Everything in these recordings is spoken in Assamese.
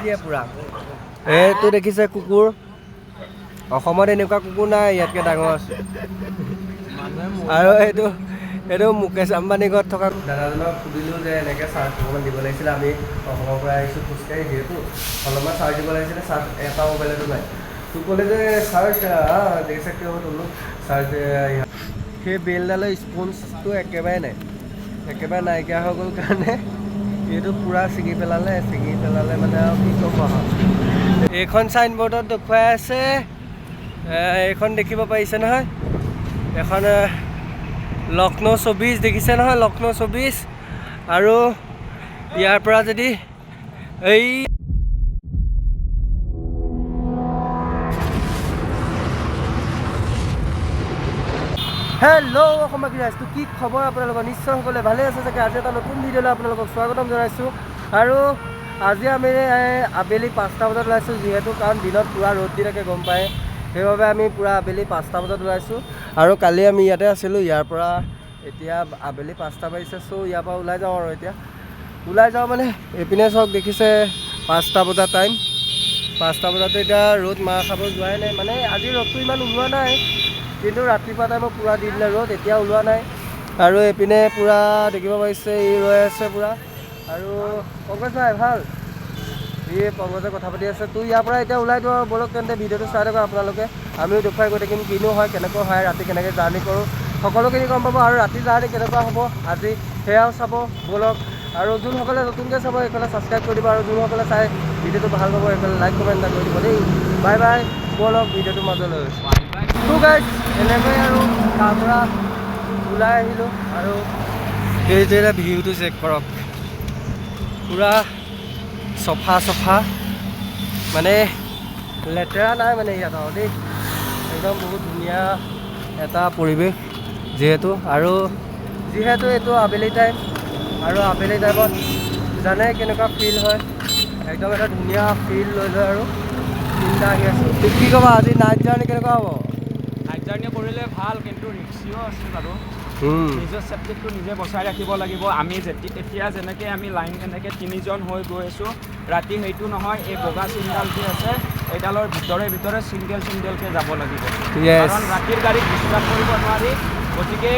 দিয়ে পুৰা এইটো দেখিছে কুকুৰ অসমত এনেকুৱা কুকুৰ নাই ইয়াতকৈ ডাঙৰ আছে আৰু এইটো মুকেশ আম্বানী ঘৰত থকা দাদাজনক সুধিলোঁ যে এনেকৈ চাৰ্জ অকণমান দিব লাগিছিলে আমি অসমৰ পৰা আহিছোঁ খোজকাঢ়ি যিহেতু অলপমান চাৰ্জ দিব লাগিছিলে চাৰ্জ এটা মোবাইলতো নাই তোক ক'লে যে চাৰ্জ দেখিছে কিয় তোলোঁ চাৰ্জ সেই বেলডালৰ স্পঞ্জটো একেবাৰে নাইকিয়া হৈ গ'ল কাৰণে এইটো পূৰা ছিঙি পেলালে মানে আৰু কি ক'ব এইখন চাইনবৰ্ডত দেখুৱাই আছে এইখন দেখিব পাৰিছে নহয় এখন লক্ষ্ণৌ 24 দেখিছে নহয় লক্ষ্ণৌ 24 আৰু ইয়াৰ পৰা যদি এই হেল্ল' অসমবাসী ৰাইজটো কি খবৰ আপোনালোকৰ নিশ্চয় সকলোৱে ভালে আছে চাগে আজি এটা নতুন ভিডিঅ'লৈ আপোনালোকক স্বাগতম জনাইছোঁ আৰু আজি আমি আবেলি 5টা বজাত ওলাইছোঁ যিহেতু কাৰণ দিনত পূৰা ৰ'দ দি থাকে গম পায় সেইবাবে আমি পূৰা আবেলি 5টা বজাত ওলাইছোঁ আৰু কালি আমি ইয়াতে আছিলোঁ ইয়াৰ পৰা এতিয়া আবেলি 5টা বাজিছে চ' ইয়াৰ পৰা ওলাই যাওঁ আৰু এতিয়া ওলাই যাওঁ মানে এইপিনে চাওক দেখিছে 5টা বজা টাইম 5টা বজাতে এতিয়া ৰ'দ মাৰ খাব যোৱাই নাই মানে আজি ৰ'দটো ইমান ওলোৱা নাই কিন্তু ৰাতিপুৱা টাইমত পূৰা দি দিলে ৰ'দ এতিয়া ওলোৱা নাই আৰু এইপিনে পূৰা দেখিব পাৰিছে ই ৰৈ আছে পূৰা আৰু পংকজ ভাই ভাল পংকজে কথা পাতি আছে তো ইয়াৰ পৰা এতিয়া ওলাই দিওঁ বলক তেন্তে ভিডিঅ'টো চাই থাকক আপোনালোকে আমিও দেখুৱাই গৈ থাকিম কিনো হয় কেনেকুৱা হয় ৰাতি কেনেকৈ জাৰ্ণি কৰোঁ সকলোখিনি গম পাব আৰু ৰাতি জাৰ্ণি কেনেকুৱা হ'ব আজি সেয়াও চাব বলক আৰু যোনসকলে নতুনকৈ চাব এইফালে ছাবস্ক্ৰাইব কৰি দিব আৰু যোনসকলে চাই ভিডিঅ'টো ভাল পাব এইফালে লাইক কমেণ্ট এটা কৰি দিব দেই বাই বাই বলক ভিডিঅ'টো মাজলৈ তো গাইজ এনেকৈ আৰু তাৰ পৰা ওলাই আহিলোঁ আৰু এইটোৱে ভিউটো চেক কৰক পূৰা চফা মানে লেতেৰা নাই মানে ইয়াত আৰু দেই একদম বহুত ধুনীয়া এটা পৰিৱেশ যিহেতু এইটো আবেলি টাইম আৰু আবেলি টাইমত জানে কেনেকুৱা ফিল হয় একদম এটা ধুনীয়া ফিল লৈ আৰু চিন্তা আহি আছোঁ কি ক'বা আজি নাইট জাৰ্ণি কেনেকুৱা হ'ব নাইট জাৰ্ণি কৰিলে ভাল কিন্তু ৰিক্সিও আছে বাৰু নিজৰ ছেফটিটো নিজে বচাই ৰাখিব লাগিব আমি এতিয়া যেনেকৈ আমি লাইন এনেকৈ 3জন হৈ গৈ আছোঁ ৰাতি সেইটো নহয় এই বগা চিংডাল যি আছে এইডালৰ ভিতৰে চিংগেলকৈ যাব লাগিব কাৰণ ৰাতিৰ গাড়ীত বিশ্বাস কৰিব নোৱাৰি গতিকে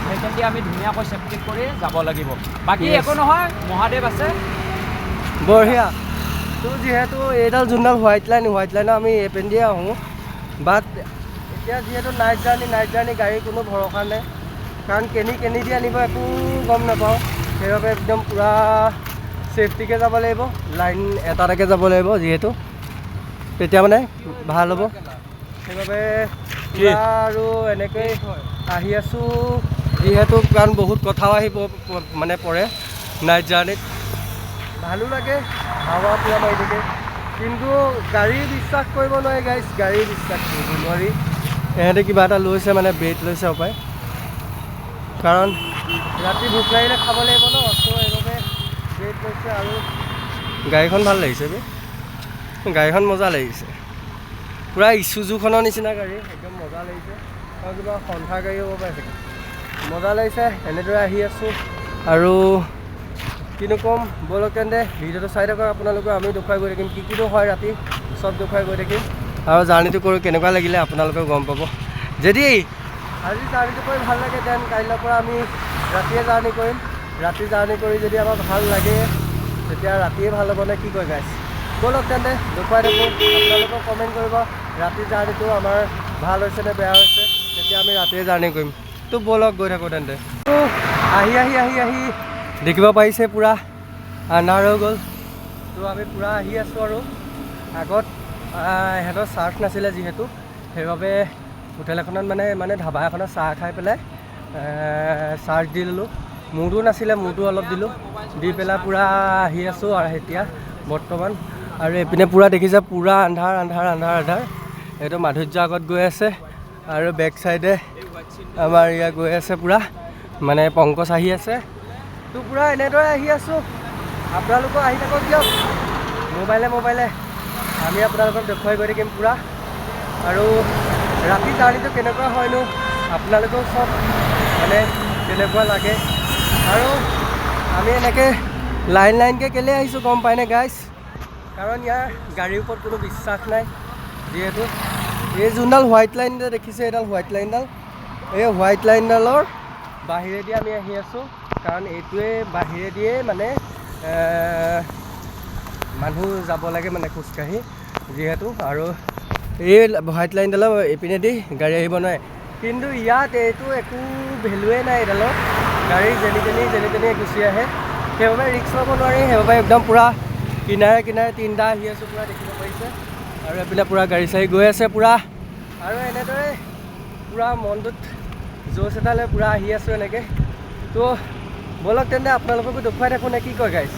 সেইকাৰণে আমি ধুনীয়াকৈ ছেফটি কৰি যাব লাগিব বাকী একো নহয় মহাদেৱ আছে বঢ়িয়া তো যিহেতু এইডাল যোনডাল হোৱাইট লাইনৰ আমি এইপিনে আহোঁ বাট এতিয়া যিহেতু নাইট জাৰ্ণি গাড়ীৰ কোনো ভৰসা নাই কাৰণ কেনি দি আনিব একো গম নাপাওঁ সেইবাবে একদম পূৰা ছেফটিকৈ যাব লাগিব লাইন এটালৈকে যাব লাগিব যিহেতু তেতিয়া মানে ভাল হ'ব সেইবাবে আৰু এনেকৈ আহি আছোঁ যিহেতু কাৰণ বহুত কথাও আহিব মানে পৰে নাইট জাৰ্ণিত ভালো লাগে হাৱা পূৰা মাৰি থাকে কিন্তু গাড়ী বিশ্বাস কৰিব নোৱাৰি গাইজ গাড়ী বিশ্বাস কৰিব নোৱাৰি এহেঁতে কিবা এটা লৈছে মানে ব্ৰেড লৈছে হপায় কাৰণ ৰাতি ভোক লাগিলে খাব লাগিব ন চ' সেইবাবে ব্ৰেড লৈছে আৰু গাড়ীখন ভাল লাগিছে গাড়ীখন মজা লাগিছে পূৰা ইছুজুখনৰ নিচিনা গাড়ী একদম মজা লাগিছে আৰু কিবা সন্থা গাড়ী হ'ব পাৰে চাগে মজা লাগিছে এনেদৰে আহি আছোঁ আৰু কিনো ক'ম বলক তেন্তে ভিডিঅ'টো চাই থাকক আপোনালোকে আমি দেখুৱাই গৈ থাকিম কিনো হয় ৰাতি চব দেখুৱাই গৈ থাকিম আৰু জাৰ্ণিটো কৰি কেনেকুৱা লাগিলে আপোনালোকেও গম পাব যদি আজি জাৰ্ণিটো কৰি ভাল লাগে দেন কাইলৈৰ পৰা আমি ৰাতিয়ে জাৰ্ণি কৰিম ৰাতি জাৰ্ণি কৰি যদি আমাৰ ভাল লাগে তেতিয়া ৰাতিয়ে ভাল হ'ব নে কি কয় গাইজ বলক তেন্তে দেখুৱাই থাকোঁ আপোনালোকক কমেণ্ট কৰিব ৰাতি জাৰ্ণিটো আমাৰ ভাল হৈছে নে বেয়া হৈছে তেতিয়া আমি ৰাতিয়ে জাৰ্ণি কৰিম তো বলক গৈ থাকোঁ তেন্তে তো আহি দেখিব পাৰিছে পূৰা আন্ধাৰ হৈ গ'ল তো আমি পূৰা আহি আছোঁ আৰু আগত ইহঁতৰ চাৰ্জ নাছিলে যিহেতু সেইবাবে হোটেল এখনত মানে ধাবা এখনত চাহ খাই পেলাই চাৰ্জ দি ল'লোঁ মোৰতো নাছিলে মোৰতো অলপ দিলোঁ দি পেলাই পূৰা আহি আছোঁ আৰু এতিয়া বৰ্তমান আৰু এইপিনে পূৰা দেখিছে পূৰা আন্ধাৰ এইটো মাধুৰ্য আগত গৈ আছে আৰু বেক চাইডে আমাৰ ইয়াত গৈ আছে পূৰা মানে পংকজ আহি আছে তো পূৰা এনেদৰে আহি আছোঁ আপোনালোকক আহি থাকক দিয়ক মোবাইলে আমি আপোনালোকক দেখুৱাই গৈ থাকিম পূৰা আৰু ৰাতি জাৰ্ণিটো কেনেকুৱা হয়নো আপোনালোকেও চব মানে কেনেকুৱা লাগে আৰু আমি এনেকৈ লাইনকৈ কেলৈ আহিছোঁ গম পায়নে গাইজ কাৰণ ইয়াৰ গাড়ীৰ ওপৰত কোনো বিশ্বাস নাই যিহেতু এই যোনডাল হোৱাইট লাইন দেখিছে এইডাল হোৱাইট লাইনডাল এই হোৱাইট লাইনডালৰ বাহিৰেদি আমি আহি আছোঁ কাৰণ এইটোৱে বাহিৰেদিয়ে মানে মানুহ যাব লাগে মানে খোজকাঢ়ি যিহেতু আৰু এই হোৱাইট লাইনডালৰ এইপিনেদি গাড়ী আহিব নোৱাৰে কিন্তু ইয়াত এইটো একো ভেলুৱে নাই এইডালৰ গাড়ী যেনি তেনি গুচি আহে সেইবাবে ৰিক্স ল'ব নোৱাৰি সেইবাবে একদম পূৰা কিনাৰে তিনিটা আহি আছোঁ পূৰা দেখিব পাৰিছে আৰু এইপিনে পূৰা গাড়ী চাড়ী গৈ আছে পূৰা আৰু এনেদৰে পূৰা মনটোত জোচ এটা লৈ পূৰা আহি আছোঁ এনেকৈ তো ব'লক তেন্তে আপোনালোককো দেখুৱাই থাকোঁ নে কি কয় গাইছ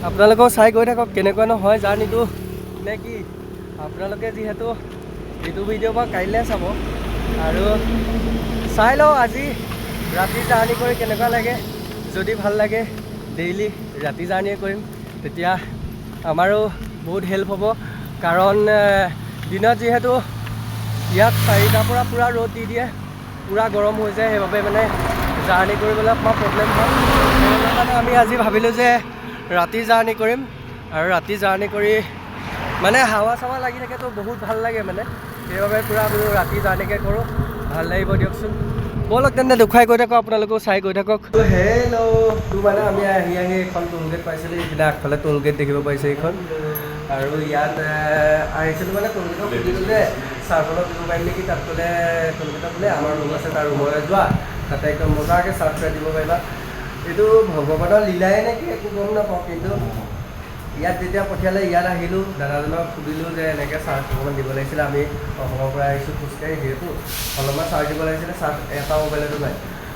আপোনালোকেও চাই গৈ থাকক কেনেকুৱানো হয় জাৰ্ণিটো নে কি আপোনালোকে যিহেতু এইটো ভিডিঅ' পৰা কাইলৈ চাব আৰু চাই লওঁ আজি ৰাতি জাৰ্ণি কৰি কেনেকুৱা লাগে যদি ভাল লাগে ডেইলি ৰাতি জাৰ্ণিয়ে কৰিম তেতিয়া আমাৰো বহুত হেল্প হ'ব কাৰণ দিনত যিহেতু ইয়াত 4টাৰ পৰা পূৰা ৰ'দ দি দিয়ে পূৰা গৰম হৈ যায় সেইবাবে মানে জাৰ্ণি কৰিবলৈ অকণমান প্ৰব্লেম হয় সেইকাৰণে আমি আজি ভাবিলোঁ যে ৰাতি জাৰ্ণি কৰিম আৰু ৰাতি জাৰ্ণি কৰি মানে হাৱা চাৱা লাগি থাকেতো বহুত ভাল লাগে মানে সেইবাবে পূৰা বোলো ৰাতি জাৰ্ণিকে কৰোঁ ভাল লাগিব দিয়কচোন ব'লক তেন্তে দেখুৱাই গৈ থাকক আপোনালোকেও চাই গৈ থাকক হেল্ল' তো মানে আমি আহি এইখন টোল গেট পাইছিলোঁ এইপিনে আগফালে টোল গেট দেখিব পাইছে এইখন আৰু ইয়াত আহিছিলোঁ মানে টোল গেটত সুধিলোঁ যে চাৰ্ফলত দিব পাৰিম নেকি তাত ক'লে টোল গেটত বোলে আমাৰ ৰুম আছে তাৰ ৰুমলৈ যোৱা তাতে একদম মজাকৈ চাৰ্ফ চাই দিব পাৰিবা এইটো ভগৱানৰ লীলাই নেকি একো গম নাপাওঁ কিন্তু ইয়াত যেতিয়া পঠিয়ালে ইয়াত আহিলোঁ দাদাজনক সুধিলোঁ যে এনেকৈ চাৰ্জ অকণমান দিব লাগিছিলে আমি অসমৰ পৰা আহিছোঁ খোজকাঢ়ি যিহেতু অলপমান চাৰ্জ দিব লাগিছিলে চাৰ্জ এটা মোবাইলতো নাই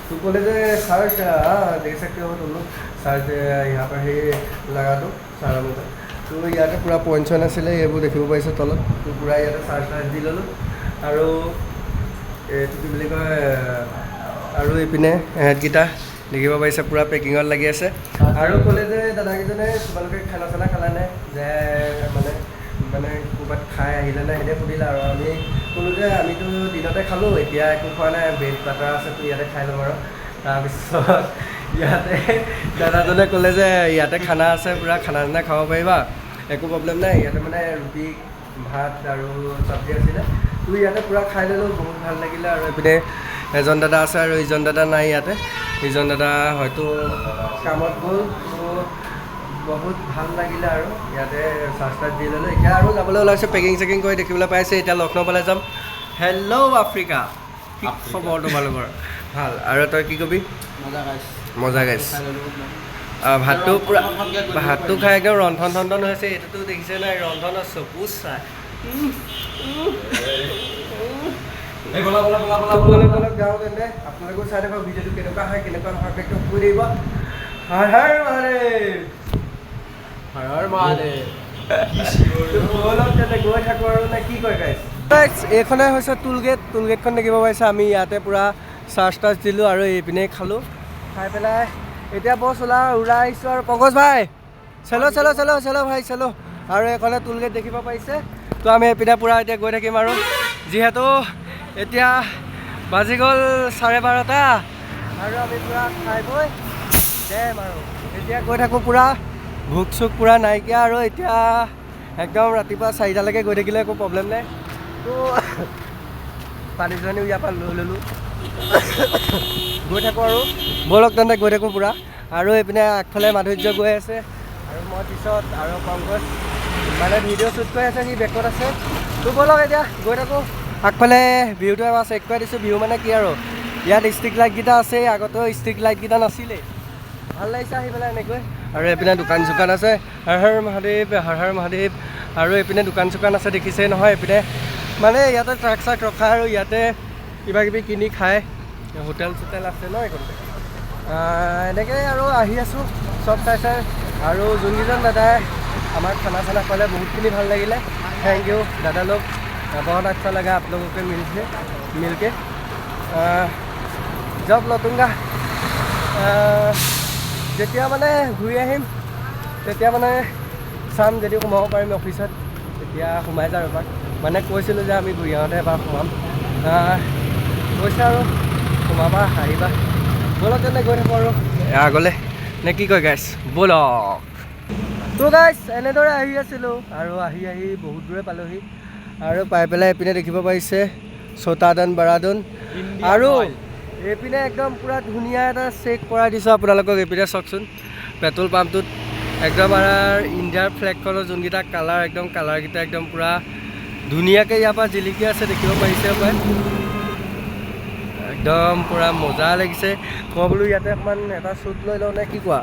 তো ক'লে যে চাৰ্জ দেখ सकते हो तुम लोग চাৰ্জ यहाँ पर সেই লগাটো চাৰ্জাৰ মোবাইল তো ইয়াতে পূৰা পইণ্ট চইণ্ট আছিলে এইবোৰ দেখিব পাৰিছোঁ তলত তো পূৰা ইয়াতে চাৰ্জ দি ল'লোঁ আৰু এইটো কি বুলি কয় আৰু এইপিনে এহেঁতকেইটা দেখিব পাৰিছে পূৰা পেকিঙত লাগি আছে আৰু ক'লে যে দাদাকেইজনে তোমালোকে খানা চানা খালানে যে মানে ক'ৰবাত খাই আহিলে নে সেনে সুধিলে আৰু আমি ক'লোঁ যে আমিতো দিনতে খালোঁ এতিয়া একো খোৱা নাই ব্ৰেড বাটাৰ আছে তো ইয়াতে খাই ল'ম আৰু তাৰপিছত ইয়াতে দাদাজনে ক'লে যে ইয়াতে খানা আছে পূৰা খানা চানা খাব পাৰিবা একো প্ৰব্লেম নাই ইয়াতে মানে ৰুটি ভাত আৰু চব্জি আছিলে তো ইয়াতে পূৰা খাই ল'লোঁ বহুত ভাল লাগিলে আৰু এইপিনে এজন দাদা আছে আৰু ইজন দাদা নাই ইয়াতে ইজন দাদা হয়তো কামত গ'ল তো বহুত ভাল লাগিলে আৰু ইয়াতে চাৰ্জ দি ল'লোঁ এতিয়া আৰু যাবলৈ ওলাইছোঁ পেকিং চেকিং কৰি দেখিবলৈ পাইছে এতিয়া লক্ষ্ণৌ ফালে যাম হেল্ল' আফ্ৰিকা কি খবৰ তোমালোকৰ ভাল আৰু তই কি কবি মজা গাইছ ভাতটো পূৰা ভাতটো খাই একদম ৰন্ধন চন্ধন হৈছে এইটোতো দেখিছে নাই ৰন্ধনৰ চকু চাই যাওঁ তেন্তে আপোনালোকেও চাই থাকক ভিডিঅ'টো কেনেকুৱা হয় কেনেকুৱা নহয় একদম কৈ দিব হৰ হৰ মহাদেৱ তেন্তে গৈ থাকোঁ আৰু নে কি কয় গাইছ এইখনে হৈছে টোল গেটখন দেখিব পাইছে আমি ইয়াতে পূৰা চাৰ্জ টাৰ্জ দিলোঁ আৰু এইপিনে খালোঁ খাই পেলাই এতিয়া বছ ওলাই আহিছোঁ আৰু পংকজ ভাই চেলো ভাই চেলো আৰু এইখনে টোল গেট দেখিব পাৰিছে তো আমি এইপিনে পূৰা এতিয়া গৈ থাকিম আৰু যিহেতু এতিয়া বাজি গ'ল 12:30 আৰু আমি পূৰা খাই বৈ যাম আৰু এতিয়া গৈ থাকোঁ পূৰা ভোক চোক পূৰা নাইকিয়া আৰু এতিয়া একদম ৰাতিপুৱা 4টালৈকে গৈ থাকিলে একো প্ৰব্লেম নাই তো পানী চানীও ইয়াৰ পৰা লৈ ল'লোঁ গৈ থাকোঁ আৰু ব'লক তেন্তে গৈ থাকোঁ পূৰা আৰু এইপিনে আগফালে মাধুৰ্য গৈ আছে আৰু মই পিছত আৰু পংকজ মানে ভিডিঅ' শ্বুট কৰি আছে সি বেকত আছে তো ব'লক এতিয়া গৈ থাকোঁ আগফালে ভিউটো এবাৰ চেক কৰি দিছোঁ ভিউ মানে কি আৰু ইয়াত ষ্ট্ৰিক লাইটকেইটা আছে আগতেও ষ্ট্ৰিক লাইটকেইটা নাছিলেই ভাল লাগিছে আহি পেলাই এনেকৈ আৰু এইপিনে দোকান চোকান আছে হৰ হৰ মহাদেৱ আৰু এইপিনে দোকান চোকান আছে দেখিছেই নহয় এইপিনে মানে ইয়াতে ট্ৰাক চাক ৰখা আৰু ইয়াতে কিবা কিবি কিনি খায় হোটেল চোটেল আছে ন এইখনতে এনেকৈ আৰু আহি আছোঁ চব চাই আৰু যোনকেইজন দাদাই আমাক খানা চানা খোৱালে বহুতখিনি ভাল লাগিলে থেংক ইউ দাদা লোক बहुत अच्छा लगा आप लोगों के मिल के जब लौटूंगा যেতিয়া মানে ঘূৰি আহিম তেতিয়া মানে চাম যদি সোমাব পাৰিম অফিচত তেতিয়া সোমাই যাম এবাৰ মানে কৈছিলোঁ যে আমি ঘূৰি আহোঁতে এবাৰ সোমাম কৈছে আৰু সোমাবা আহিবা ব'লক তেন্তে গৈ থাকোঁ আৰু আগলৈ নে কি কয় গাইছ ব'লক তো গাইছ এনেদৰে আহি আছিলোঁ আৰু আহি বহুত দূৰে পালোহি আৰু পাই পেলাই এইপিনে দেখিব পাৰিছে ছোটাডন বাৰাডন আৰু এইপিনে একদম পূৰা ধুনীয়া এটা চেক কৰাই দিছোঁ আপোনালোকক এইপিনে চাওকচোন পেট্ৰল পাম্পটোত একদম আমাৰ ইণ্ডিয়াৰ ফ্লেগখনৰ যোনকেইটা কালাৰ একদম কালাৰকেইটা একদম পূৰা ধুনীয়াকৈ ইয়াৰ পৰা জিলিকি আছে দেখিব পাৰিছে পাই একদম পূৰা মজা লাগিছে মই বোলো ইয়াতে অকণমান এটা শ্বুট লৈ লওঁ নে কি কোৱা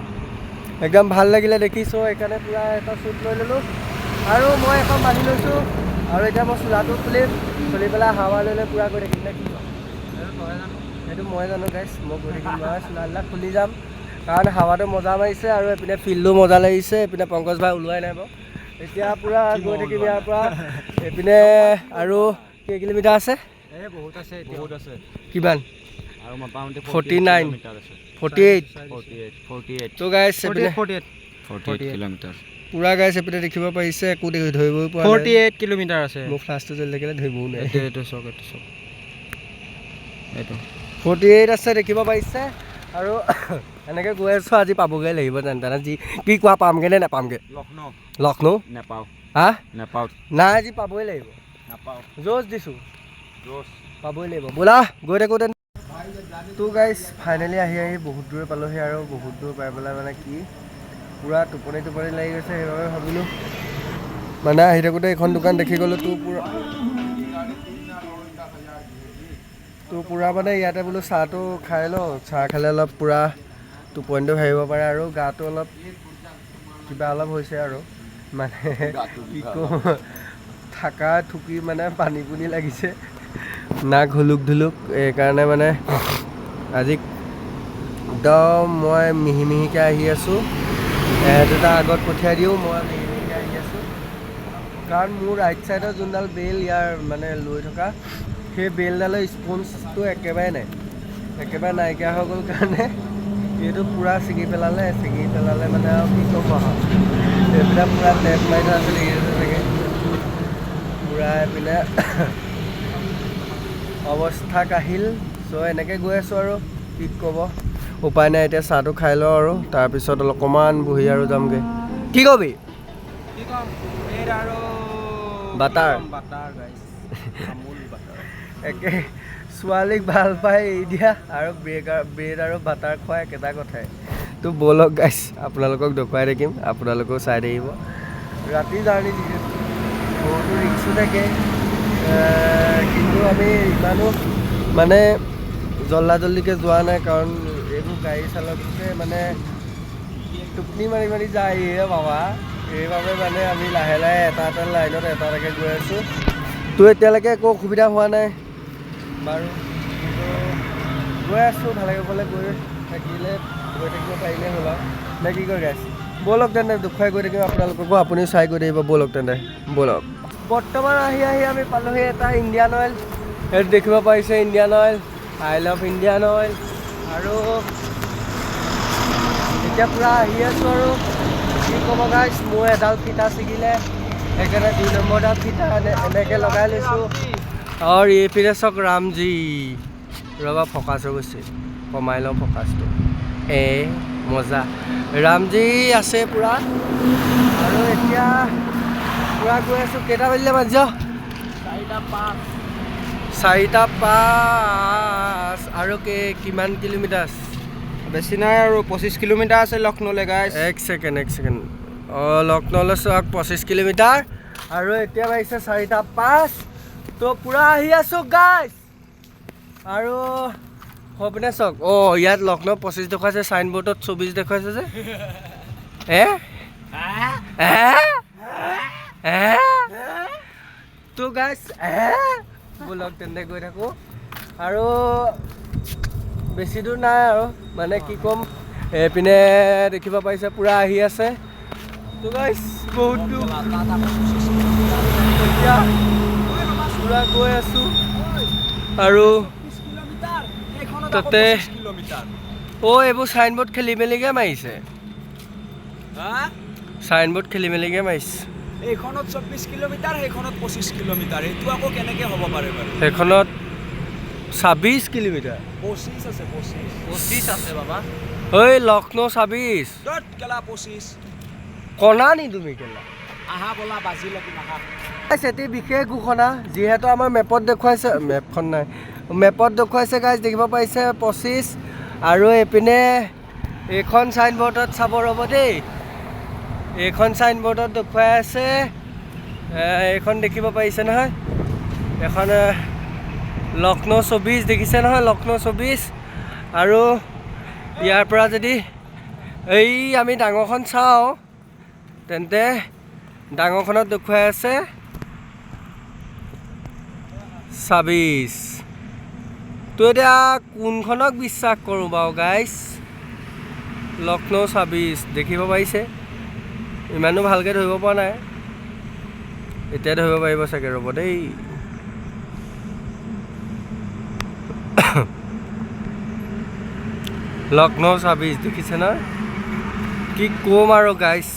একদম ভাল লাগিলে দেখিছোঁ সেইকাৰণে পূৰা এটা শ্বুট লৈ ল'লোঁ আৰু মই এখন বান্ধি লৈছোঁ আৰু এতিয়া মই চোলাটো খুলি পেলাই হাৱা লৈ লৈ পূৰা গৈ থাকিম নে কি কোৱা সেইটো মই জানো গাইছ মই গৈ থাকিম মই চোলাবিলাক খুলি যাম কাৰণ হাৱাটো মজা মাৰিছে আৰু এইপিনে ফিল্ডো মজা লাগিছে এইপিনে পংকজ ভাই ওলোৱাই নাই বাৰু এতিয়া পূৰা গৈ থাকিম ইয়াৰ পৰা এইপিনে আৰু কেই কিলোমিটাৰ আছে বহুত আছে কিমান আৰু মোটামুটি 49 48 তো গাইছ এইপিনে 48 কিলোমিটাৰ পূৰা গাইছ এইপিনে দেখিব পাৰিছে একো ধৰিবই পৰা 48 কিলোমিটাৰ আছে মোৰ ফ্লাছটো জ্বলি থাকিলে ধৰিবও নাই এইটো চাওক এইটো 48 আছে দেখিব পাৰিছে আৰু এনেকৈ গৈ আছোঁ আজি পাবগৈ লাগিব তেনে যি কি কোৱা পামগৈ নে নাপামগৈ লক্ষ্ণৌ নেপাওঁ হা নেপাওঁ নাই আজি পাবই লাগিব নাপাওঁ জোচ দিছোঁ পাবই লাগিব ব'লা গৈ থাকোঁ তেনে তো গাইছ ফাইনেলি আহি বহুত দূৰ পালোহি আৰু বহুত দূৰ পাই পেলাই মানে কি পূৰা টোপনি লাগি গৈছে সেইবাবে ভাবিলোঁ মানে আহি থাকোঁতে এইখন দোকান দেখি গ'লোঁ তোৰ পূৰা মানে ইয়াতে বোলো চাহটো খাই লওঁ চাহ খালে অলপ পূৰা টোপনিটো ভাবিব পাৰে আৰু গাটো অলপ কিবা অলপ হৈছে আৰু মানে কি কওঁ থাকা থুকি মানে পানী পুনি লাগিছে নাক হুলুক ধুলুক এইকাৰণে মানে আজি একদম মই মিহিকৈ আহি আছোঁ দুটা আগত পঠিয়াই দিওঁ মই মিহিকৈ আহি আছোঁ কাৰণ মোৰ ৰাইট ছাইডৰ যোনডাল বেল ইয়াৰ মানে লৈ থকা সেই বেলডালৰ স্পঞ্জটো একেবাৰে নাইকিয়া হৈ গ'ল কাৰণে এইটো পূৰা ছিঙি পেলালে মানে আৰু কি ক'ব এইবিলাক পূৰা টেপ মাৰি থোৱা আছে চাগে পূৰা এইপিনে অৱস্থা কাহিল চ' এনেকৈ গৈ আছোঁ আৰু কি ক'ব উপায় নাই এতিয়া চাহটো খাই লওঁ আৰু তাৰপিছত অকণমান বহি আৰু যামগৈ কি কবি বাটাৰ একে ছোৱালীক ভাল পাই এৰি দিয়া আৰু ব্ৰেড আৰু বাটাৰ খোৱা একেটা কথাই তো ব'লক গাইছ আপোনালোকক দেখুৱাই থাকিম আপোনালোকেও চাই থাকিব ৰাতি জাৰ্ণি যিহেতু বহুতো ৰিক্সো থাকে কিন্তু আমি ইমানো মানে জল্দিকৈ যোৱা নাই কাৰণ এইবোৰ গাড়ী চালকতে মানে টোপনি মাৰি যায় বাবা সেইবাবে মানে আমি লাহে এটা লাইনত এটালৈকে গৈ আছোঁ তো এতিয়ালৈকে একো অসুবিধা হোৱা নাই বাৰু কিন্তু গৈ আছোঁ ভালে গৈ থাকিব পাৰিলে হ'ল আৰু নে কি কয় গাইছ ব'লক তেন্তে দেখুৱাই গৈ থাকিম আপোনালোককো আপুনিও চাই গৈ থাকিব ব'লক তেন্তে ব'লক বৰ্তমান আহি আমি পালোহি এটা ইণ্ডিয়ান অইল সেইটো দেখিব পাৰিছে Indian oil I love Indian oil আৰু এতিয়া পূৰা আহি আছোঁ আৰু কি ক'ব গাইছ মোৰ এডাল ফিটা ছিগিলে সেইকাৰণে 2 নম্বৰডাল ফিটা এনেকৈ লগাই লৈছোঁ আৰু এইপিনে চাওক ৰামজী ৰ'বা ফ'কাছ হৈ গৈছে কমাই লওঁ ফ'কাছটো মজা ৰামজী আছে পূৰা আৰু এতিয়া পূৰা গৈ আছোঁ কেইটা বাজিলে মাজ 4:05 আৰু কিমান কিলোমিটাৰ বেছি নাই আৰু 25 কিলোমিটাৰ আছে লক্ষ্ণৌলৈ গাইছ এক ছেকেণ্ড লক্ষ্ণৌলৈ চাওক 25 কিলোমিটাৰ আৰু এতিয়া বাজিছে 4:05 তো পূৰা আহি আছোঁ গাইছ আৰু সপিনে চাওক ইয়াত লক্ষ্ণৌ 25 দেখুৱাইছে চাইনবোৰ্ডত 24 দেখুৱাইছে যে তো গাইছ ব'লক তেন্তে গৈ থাকোঁ আৰু বেছি দূৰ নাই আৰু মানে কি ক'ম এইপিনে দেখিব পাৰিছে পূৰা আহি আছে তো গাইছ বহুত দূৰ এতিয়া পূৰা গৈ আছোঁ আৰু তাতে এইবোৰ চাইনবোৰ্ড খেলি মেলিকৈ মাৰিছে এইখনত 24 কিলোমিটাৰ সেইখনত 25 কিলোমিটাৰ এইটো আকৌ কেনেকৈ হ'ব পাৰে বাৰু সেইখনত 26 কিলোমিটাৰ 25 আছে বাবা লক্ষ্ণৌ 26 কেলা 25 কণা নি তুমি কেলা আহা বলা বাজি লাগিল আহা এটি বিশেষ ঘোষণা যিহেতু আমাৰ মেপত দেখুৱাইছে মেপখন নাই মেপত দেখুৱাইছে গাইজ দেখিব পাৰিছে 25 আৰু এইপিনে এইখন চাইনবৰ্ডত চাব ৰ'ব দেই এইখন চাইনবৰ্ডত দেখুৱাই আছে এইখন দেখিব পাৰিছে নহয় এখন লক্ষ্ণৌ 24 দেখিছে নহয় লক্ষ্ণৌ 24 আৰু ইয়াৰ পৰা যদি এই আমি ডাঙৰখন চাওঁ তেন্তে ডাঙৰখনত দেখুৱাই আছে 26 তো এতিয়া কোনখনক বিশ্বাস কৰোঁ বাৰু গাইজ লক্ষ্ণৌ 26 দেখিব পাৰিছে ইমানো ভালকৈ ধৰিব পৰা নাই এতিয়া ধৰিব পাৰিব চাগে ৰ'ব দেই লক্ষ্ণৌ 26 দেখিছে ন কি ক'ম আৰু গাইজ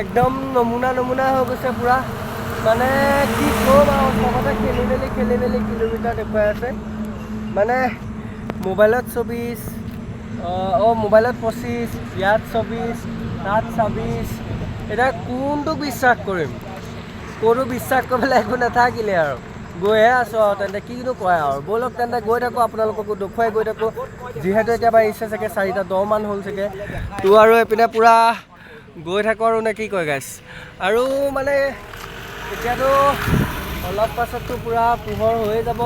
একদম নমুনা হৈ গৈছে পূৰা মানে কি ক'ম আৰু চবতে খেলি মেলি কিলোমিটাৰ দেখুৱাই আছে মানে মোবাইলত 24 মোবাইলত 25 ইয়াত 24 তাত 26 এতিয়া কোনটো বিশ্বাস কৰিম কোনো বিশ্বাস কৰিবলৈ একো নাথাকিলে আৰু গৈহে আছোঁ আৰু তেন্তে কিনো কয় আৰু ব'লক তেন্তে গৈ থাকোঁ আপোনালোককো দেখুৱাই গৈ থাকোঁ যিহেতু এতিয়া বাঢ়িছে চাগে 4:10 মান হ'ল চাগে তো আৰু এইপিনে পূৰা গৈ থাকোঁ আৰু নে কি কয় গাইছ আৰু মানে এতিয়াতো অলপ পাছততো পূৰা পোহৰ হৈয়ে যাব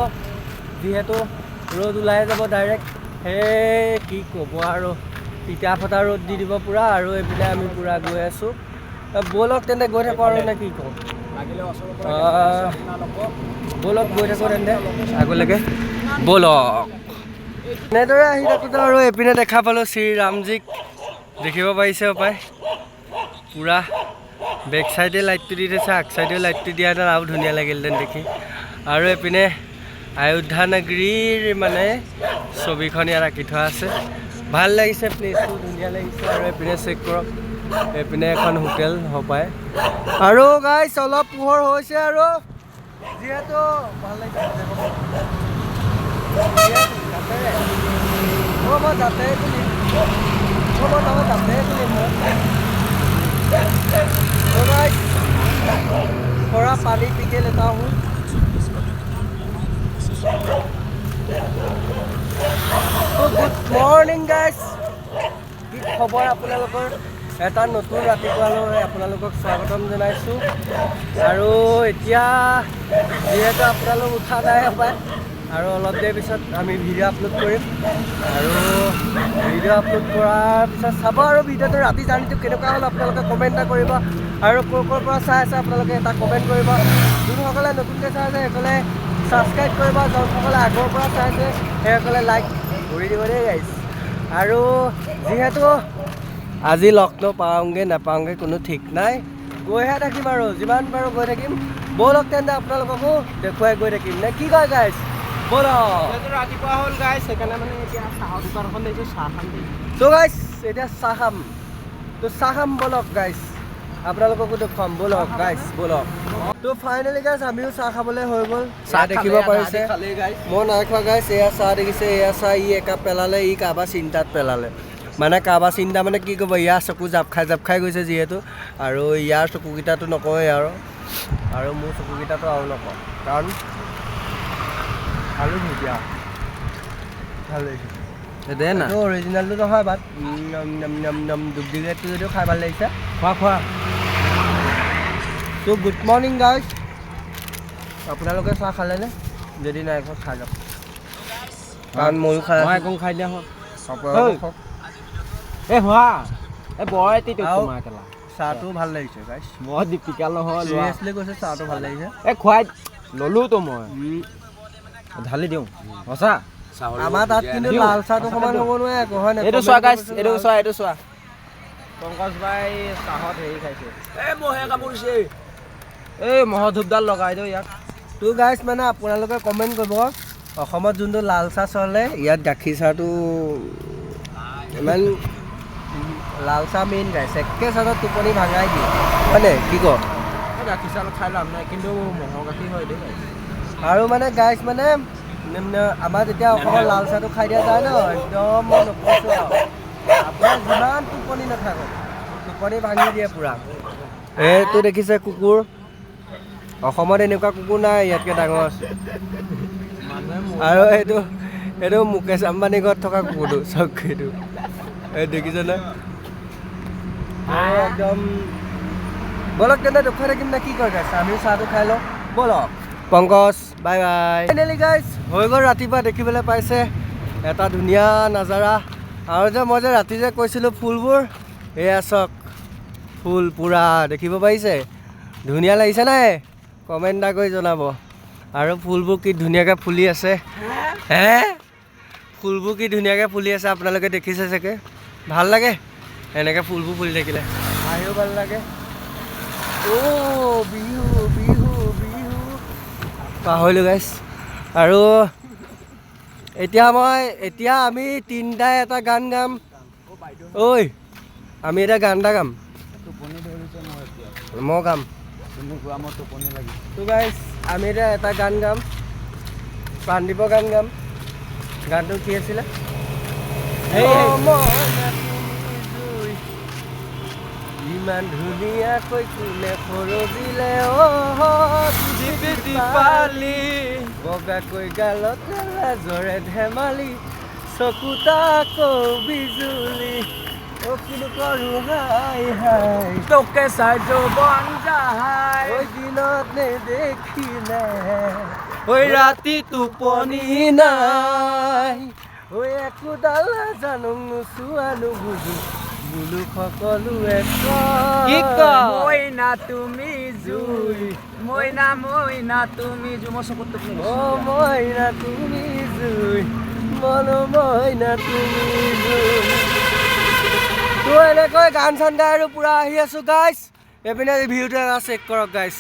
যিহেতু ৰ'দ ওলাই যাব ডাইৰেক্ট সেই কি ক'ব আৰু টিকা ফটা ৰ'দ দি দিব পূৰা আৰু এইপিনে আমি পূৰা গৈ আছোঁ ব'লক তেন্তে গৈ থাকোঁ আৰু নে কি কওঁ ব'লক গৈ থাকোঁ তেন্তে আগলৈকে ব'লক এনেদৰে আহি থাকোঁতে আৰু এইপিনে দেখা পালোঁ শ্ৰীৰামজীক দেখিব পাৰিছে হপায় পূৰা বেক চাইডে লাইটটো দি থৈছে আগ চাইডেও লাইটটো দিয়াহেঁতেন আৰু ধুনীয়া লাগিলহেঁতেন দেখি আৰু এইপিনে অযোধ্যা নগৰীৰ মানে ছবিখন ইয়াত আঁকি থোৱা আছে ভাল লাগিছে প্লেচটো ধুনীয়া লাগিছে আৰু এইপিনে চেক কৰক এইপিনে এখন হোটেল হপায় আৰু গাইছ অলপ পোহৰ হৈছে আৰু যিহেতু ভাল লাগিছে মই যাতে তুলিম थोड़ा पानी पी के लेता हूँ तो गुड मॉर्निंग गाइस কি খবৰ আপোনালোকৰ এটা নতুন ৰাতিপুৱালৈ আপোনালোকক স্বাগতম জনাইছোঁ আৰু এতিয়া যিহেতু আপোনালোক উঠা নাই হপায় আৰু অলপ দেৰি পিছত আমি ভিডিঅ' আপলোড কৰিম আৰু ভিডিঅ' আপলোড কৰাৰ পিছত চাব আৰু ভিডিঅ'টো ৰাতি জাৰ্ণিটো কেনেকুৱা হ'ল আপোনালোকে কমেণ্ট এটা কৰিব আৰু ক'ৰ পৰা চাই আছে আপোনালোকে এটা কমেণ্ট কৰিব যোনসকলে নতুনকৈ চাই আছে সেইসকলে ছাবস্ক্ৰাইব কৰিব যোনসকলে আগৰ পৰা চাই আছে সেইসকলে লাইক কৰি দিব দেই গাইছ আৰু যিহেতু আজি লক্ষ্ণৌ পাওঁগৈ নাপাওঁগৈ কোনো ঠিক নাই গৈহে থাকিম আৰু যিমান পাৰোঁ গৈ থাকিম ব'লক তেন্তে আপোনালোককো দেখুৱাই গৈ থাকিম নে কি কয় গাইছ ৰাতিপুৱা হ'ল গাইছ সেইকাৰণে মানে এতিয়া চাহৰ দোকানখন দেখিছোঁ চাহ খাম তো গাইছ এতিয়া চাহ খাম ব'লক গাইছ আপোনালোককো দেখুৱাম ব'লক গাইছ ব'লক তো ফাইনেলি গাইছ আমিও চাহ খাবলৈ হৈ গ'ল চাহ দেখিব পাৰিছে মই নাই খোৱা গাইছ এয়া চাহ দেখিছে এয়া চাহ ই একাপ পেলালে ই কাৰোবাৰ চিন্তাত পেলালে মানে কাৰোবাৰ চিন্তা মানে কি ক'ব ইয়াৰ চকু জাপ খাই গৈছে যিহেতু আৰু ইয়াৰ চকুকেইটাতো নকওঁৱেই আৰু মোৰ চকুকেইটাতো আৰু নকওঁ কাৰণ ভালো ধুনীয়া ভাল লাগিছে দে না অৰিজিনেলটো নহয় বাট ডুপ্লিকেটটো যদিও খাই ভাল লাগিছে খোৱা তো গুড মৰ্ণিং গাইছ আপোনালোকে চাহ খালেনে যদি নাই খোৱা খাই যাওক কাৰণ ময়ো খাই একদম খাই দিয়া চাহটো ভাল লাগিছে গাইছ মই দীপিকা নহয় চিৰিয়াছলি কৈছে চাহটো ভাল লাগিছে খুৱাই ল'লোতো মই ঢালি দিওঁ সঁচা আমাৰ তাত কিন্তু লাল চাহটো সমান হ'ব নোৱাৰে আকৌ হয় নাই এইটো চোৱা গাইছ এইটো চোৱা পংকজ ভাই চাহত হেৰি খাইছে মহে কামুৰিছে এই মহৰ ধূপডাল লগাই দিওঁ ইয়াত তো গাইছ মানে আপোনালোকে কমেণ্ট কৰিব অসমত যোনটো লাল চাহ চলে ইয়াত গাখীৰ চাহটো ইমান লাল চাহ মেইন গাইছ একে চাহত টোপনি ভাঙাই দিয়ে হয়নে কি ক গাখীৰ চাহ খাই লাভ নাই কিন্তু মহৰ গাখীৰ হয় দেই আৰু মানে গাইছ মানে আমাৰ যেতিয়া অসমৰ লাল চাহটো খাই দিয়া যায় ন একদম মই নকৈছোঁ আৰু আপোনাৰ যিমান টোপনি নাথাকক টোপনি ভাঙি দিয়ে পূৰা। এইটো দেখিছে কুকুৰ, অসমত এনেকুৱা কুকুৰ নাই ইয়াতকৈ ডাঙৰ আছে। আৰু এইটো মুকেশ আম্বানী ঘৰত থকা কুকুৰটো চাওক, এই দেখিছে নে? একদম বলক তেন্তে দেখুৱাই থাকিম নে কি কয় গাইছ, আমিও চাহটো খাই লওঁ বলক। Pankaj bye bye. ফাইনেলি গাইছ হৈ গ'ল ৰাতিপুৱা, দেখিবলৈ পাইছে এটা ধুনীয়া নাজাৰা। আৰু যে মই যে ৰাতি যে কৈছিলোঁ ফুলবোৰ, এয়া চাওক ফুল পূৰা দেখিব পাৰিছে, ধুনীয়া লাগিছে নাই? কমেণ্ট এটা কৰি জনাব। আৰু ফুলবোৰ কি ধুনীয়াকৈ ফুলি আছে, হে ফুলবোৰ কি ধুনীয়াকৈ ফুলি আছে, আপোনালোকে দেখিছে চাগে। ভাল লাগে এনেকৈ ফুলবোৰ ফুলি থাকিলে, আহিও ভাল লাগে। অ' বিহু বিহু বিহু পাহৰিলোঁ গাইছ। আৰু এতিয়া আমি তিনিটাই এটা গান গাম। ঐ আমি এটা গান এটা গাম, টোপনি ধৰিছে মোৰ এতিয়া, মই গাম। তুমি গোৱা মোৰ টোপনি লাগি। তো গাইছ আমি এতিয়া এটা গান গাম, প্ৰাণদীপৰ গান গাম। গানটো কি আছিলে? ইমান ধুনীয়াকৈ কোনে সৰজিলে দীপালি, বগাকৈ গালত লাজৰে ধেমালি, চকুত আকৌ বিজুলি, অ' কিনো কৰোঁ হাই হাই, তোকে চাই যৌৱন যায়, ঐ দিনত নেদেখিলে, ঐ ৰাতি টোপনি নাই, ঐ একোডাল জানো নোচোৱা নুবুজো, বোলো সকলোৱে কয় মইনা তুমি জুই, মইনা মইনা তুমি জুই। মই চকুত টোপনি গৈছে। অ' মইনা তুমি জুই, মন মইনা তুমি জুই। তো এনেকৈ গান চান গাই আৰু পূৰা আহি আছোঁ গাইছ। এইপিনে ভিউটো এটা চেক কৰক গাইছ,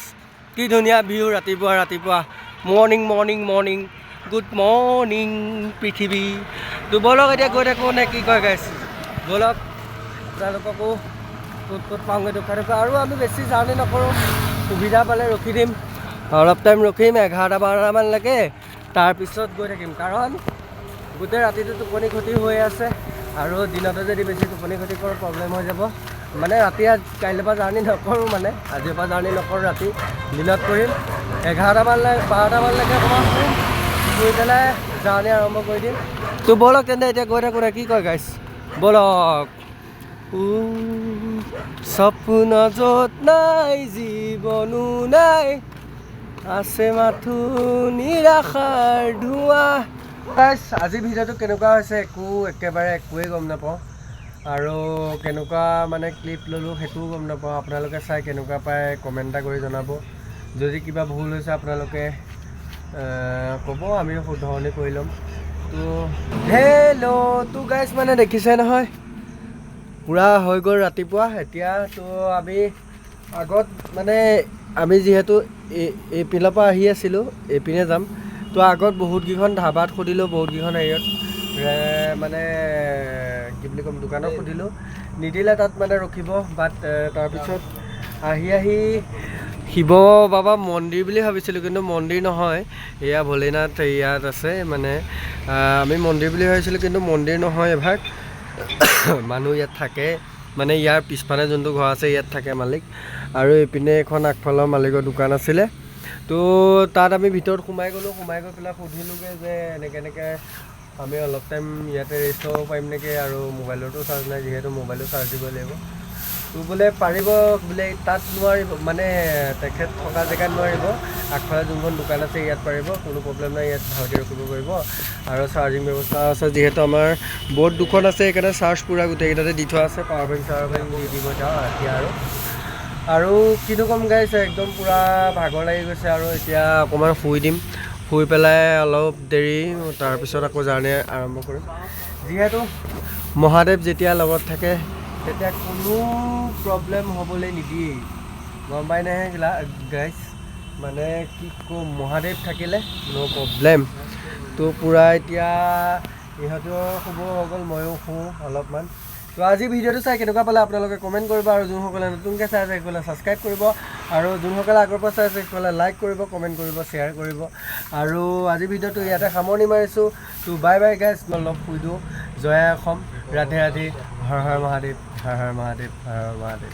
কি ধুনীয়া ভিউ ৰাতিপুৱা ৰাতিপুৱা। Morning morning morning, good morning পৃথিৱী। তো বলক এতিয়া গৈ থাকোঁ নে কি কয় গাইছ, বলক আপোনালোককো ক'ত ক'ত পাওঁগৈ দেখুৱাই দেখুৱাই। আৰু আমি বেছি জাৰ্ণি নকৰোঁ, সুবিধা পালে ৰখি দিম, অলপ টাইম ৰখিম 11-12মানলৈকে, তাৰপিছত গৈ থাকিম। কাৰণ গোটেই ৰাতিটো টোপনি ক্ষতি হৈ আছে, আৰু দিনতে যদি বেছি টোপনি ক্ষতি কৰোঁ প্ৰব্লেম হৈ যাব। মানে ৰাতি কাইলৈৰ পৰা জাৰ্ণি নকৰোঁ, মানে আজিৰ পৰা জাৰ্ণি নকৰোঁ, ৰাতি দিনত কৰিম। 11-12মানলৈকে অকণমান শুম, শুই পেলাই জাৰ্ণি আৰম্ভ কৰি দিম। তো বলক তেন্তে এতিয়া গৈ থাকোঁ নে কি কয় গাইছ, বলক। সপোন য'ত নাই জীৱনো নাই, আছে মাথো নিৰাশাৰ ধোঁৱা। গাইছ আজি ভিডিঅ'টো কেনেকুৱা হৈছে একেবাৰে একোৱেই গম নাপাওঁ, আৰু কেনেকুৱা মানে ক্লিপ ল'লোঁ সেইটোও গম নাপাওঁ। আপোনালোকে চাই কেনেকুৱা পায় কমেণ্ট এটা কৰি জনাব। যদি কিবা ভুল হৈছে আপোনালোকে ক'ব, আমিও শুধৰণি কৰি ল'ম। তো হেল্ল' তো গাইছ মানে দেখিছে নহয়, পূৰা হৈ গ'ল ৰাতিপুৱা। এতিয়া তো আমি আগত মানে আমি যিহেতু এইপিনৰ পৰা আহি আছিলোঁ, এইপিনে যাম। তো আগত বহুতকেইখন ধাবাত সুধিলোঁ, বহুতকেইখন হেৰিয়ত মানে কি বুলি ক'ম, দোকানত সুধিলোঁ, নিদিলে তাত মানে ৰখিব। বাট তাৰপিছত আহি শিৱ বাবা মন্দিৰ বুলি ভাবিছিলোঁ, কিন্তু মন্দিৰ নহয়, এয়া ভোলেনাথ ইয়াত আছে। মানে আমি মন্দিৰ বুলি ভাবিছিলোঁ, কিন্তু মন্দিৰ নহয় এভাগ মানুহ ইয়াত থাকে। মানে ইয়াৰ পিছফালে যোনটো ঘৰ আছে ইয়াত থাকে মালিক, আৰু এইপিনে এখন আগফালৰ মালিকৰ দোকান আছিলে। তো তাত আমি ভিতৰত সোমাই গ'লোঁ, সোমাই গৈ পেলাই সুধিলোঁগৈ যে এনেকৈ আমি অলপ টাইম ইয়াতে ৰেষ্ট ল'ব পাৰিম নেকি, আৰু মোবাইলতো চাৰ্জ নাই, যিহেতু মোবাইলো চাৰ্জ দিব লাগিব। তো বোলে পাৰিব বোলে, তাত নোৱাৰিব, মানে তেখেত থকা জেগাত নোৱাৰিব, আগফালে যোনখন দোকান আছে ইয়াত পাৰিব, কোনো প্ৰব্লেম নাই, ইয়াত ভালকৈ ৰখিব পাৰিব। আৰু চাৰ্জিং ব্যৱস্থা আছে, যিহেতু আমাৰ বৰ্ড দুখন আছে, সেইকাৰণে চাৰ্জ পূৰা গোটেইকেইটাতে দি থোৱা আছে। পাৱাৰ বেংক চাৱাৰ বেংক দি মই যাওঁ এতিয়া। আৰু কিনো কম গাইছে, একদম পূৰা ভাগৰ লাগি গৈছে, আৰু এতিয়া অকণমান শুই দিম, শুই পেলাই অলপ দেৰি তাৰপিছত আকৌ জাৰ্ণি আৰম্ভ কৰিম। যিহেতু মহাদেৱ যেতিয়া লগত থাকে তেতিয়া কোনো প্ৰব্লেম হ'বলৈ নিদিয়েই, গম পাই নাহে গাইছ। মানে কি ক'ম, মহাদেৱ থাকিলে ন' প্ৰব্লেম। তো পূৰা এতিয়া ইহঁতেও শুব হৈ গ'ল, ময়ো শুওঁ অলপমান। তো আজি ভিডিঅ'টো চাই কেনেকুৱা পালে আপোনালোকে কমেণ্ট কৰিব, আৰু যোনসকলে নতুনকৈ চাই আছে সেইসকলে ছাবস্ক্ৰাইব কৰিব, আৰু যোনসকলে আগৰ পৰা চাই আছে সেইসকলে লাইক কৰিব, কমেণ্ট কৰিব, শ্বেয়াৰ কৰিব। আৰু আজি ভিডিঅ'টো ইয়াতে সামৰণি মাৰিছোঁ। তো বাই বাই গাইছ, অলপ শুই দিওঁ। জয় অসম, ৰাধে ৰাধে, হৰ হৰ মহাদেৱ, হৰ হৰ মহাদেৱ, হৰ হৰ মহাদেৱ।